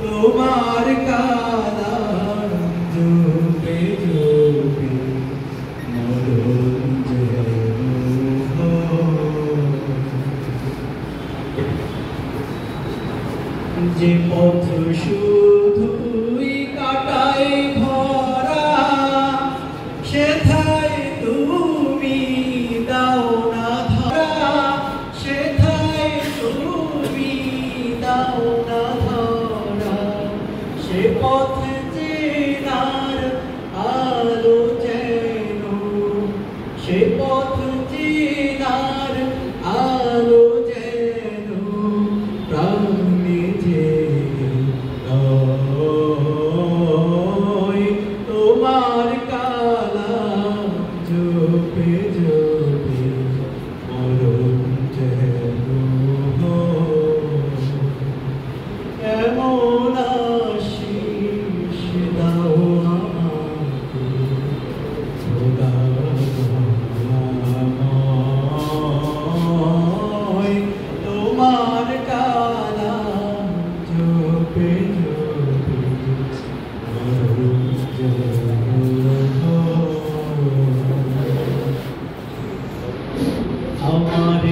তোমার কালাম জপে জপে মরণ যে পথ শুধুই কাটাই ভরা সেথায় তুমি দাও না ধরা সেথায় তুমি দাও না ধরা সে পথ চেনার আলো যেন সে পথ চেনার আলো যেন প্রাণে তোমার কালাম জপে জপে মরণ যেন এমন আশিস দাও আমাকে খোদা তোমার কালাম জপে জপে মরণ আমার